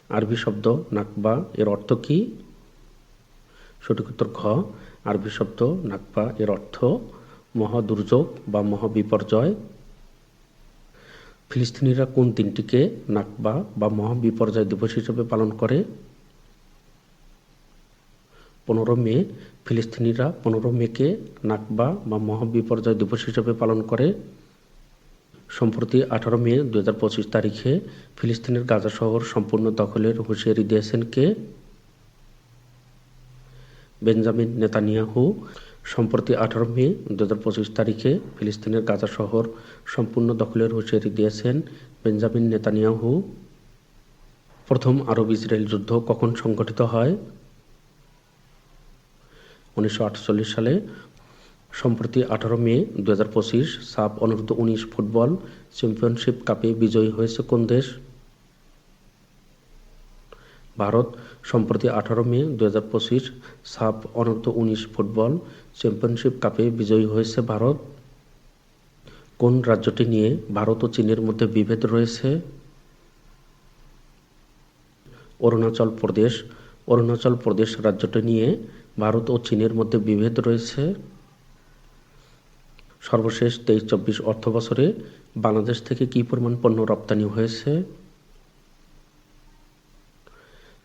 আরবি শব্দ নাকবা এর অর্থ কি? সঠিক উত্তর ঘ। আরবি শব্দ নাকবা এর অর্থ মহাদুর্যোগ বা মহাবিপর্যয়। ফিলিস্তিনিরা কোন দিনটিকে নাকবা বা মহাবিপর্যয় দিবস হিসেবে পালন করে? 15 মে। ফিলিস্তিনিরা 15 মেকে নাকবা বা মহাবিপর্যয় দিবস হিসেবে পালন করে। সম্প্রতি 18 মে 2025 তারিখে ফিলিস্তিনের গাজা শহর সম্পূর্ণ দখলের হুঁশিয়ারি দিয়েছেন কে? Benjamin Netanyahu. সম্প্রতি 18 মে 2025 তারিখে ফিলিস্তিনের গাজা শহর সম্পূর্ণ দখলের হুঁশিয়ারি দিয়েছেন বেঞ্জামিন নেতানিয়াহু। প্রথম আরব ইসরায়েল যুদ্ধ কখন সংঘটিত হয়? 1948 সালে। সম্প্রতি 18 মে 2025 সাফ অনূর্ধ্ব-19 ফুটবল চ্যাম্পিয়নশিপ কাপে বিজয়ী হয়েছে কোন দেশ? ভারত। সম্প্রতি 18 মে 2025 সাফ অনূর্ধ্ব-19 ফুটবল চ্যাম্পিয়নশিপ কাপে বিজয়ী হয়েছে ভারত। কোন রাজ্যটি নিয়ে ভারত ও চীনের মধ্যে বিভেদ রয়েছে? অরুণাচল প্রদেশ। অরুণাচল প্রদেশ রাজ্যটি নিয়ে ভারত ও চীনের মধ্যে বিভেদ রয়েছে। সর্বশেষ 23-24 অর্থবছরে বাংলাদেশ থেকে কি পরিমাণ পণ্য রপ্তানি হয়েছে?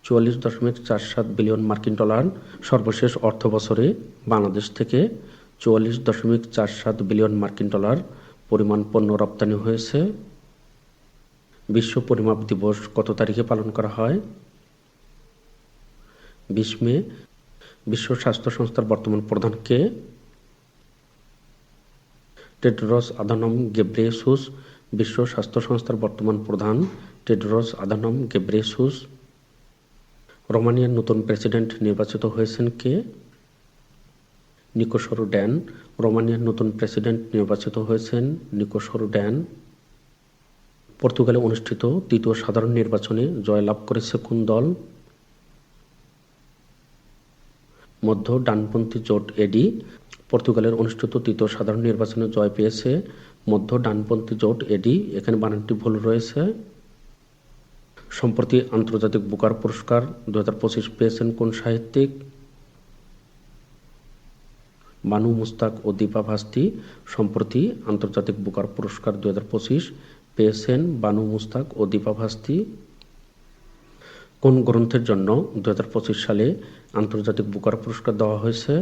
44.47 বিলিয়ন মার্কিন ডলার। সর্বশেষ অর্থবছরে বাংলাদেশ থেকে 44.47 বিলিয়ন মার্কিন ডলার পরিমাণ পণ্য রপ্তানি হয়েছে। বিশ্ব পরিমাপ দিবস কত তারিখে পালন করা হয়? 20 মে। বিশ্ব স্বাস্থ্য সংস্থার বর্তমান প্রধান কে? Tedros Adhanom Ghebreyesus. বিশ্ব স্বাস্থ্য সংস্থার বর্তমান প্রধান টেড্রস আধানম গেব্রেয়েসুস। রোমানিয়ার নতুন প্রেসিডেন্ট নির্বাচিত হয়েছেন কে? নিকোসরু ড্যান। রোমানিয়ার নতুন প্রেসিডেন্ট নির্বাচিত হয়েছেন নিকোসরু ড্যান। পর্তুগালে অনুষ্ঠিত তৃতীয় সাধারণ নির্বাচনে জয়লাভ করেছে কোন দল? মধ্য ডানপন্থী জোট এডি। পর্তুগালের অনুষ্ঠিত তৃতীয় সাধারণ নির্বাচনে জয় পেয়েছে মধ্য ডানপন্থী জোট এডি। এখানে বানানটি ভুল রয়েছে। সম্প্রতি আন্তর্জাতিক বুকার পুরস্কার 2025 পেয়েছেন কোন সাহিত্যিক? বানু মুস্তাক ও দীপা ভাস্তি। সম্প্রতি আন্তর্জাতিক বুকার পুরস্কার 2025 পেয়েছেন বানু মুস্তাক ও দীপা ভাস্তি। কোন গ্রন্থের জন্য 2025 সালে আন্তর্জাতিক বুকার পুরস্কার দেওয়া হয়েছে?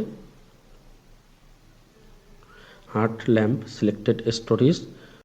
Heart lamp selected stories.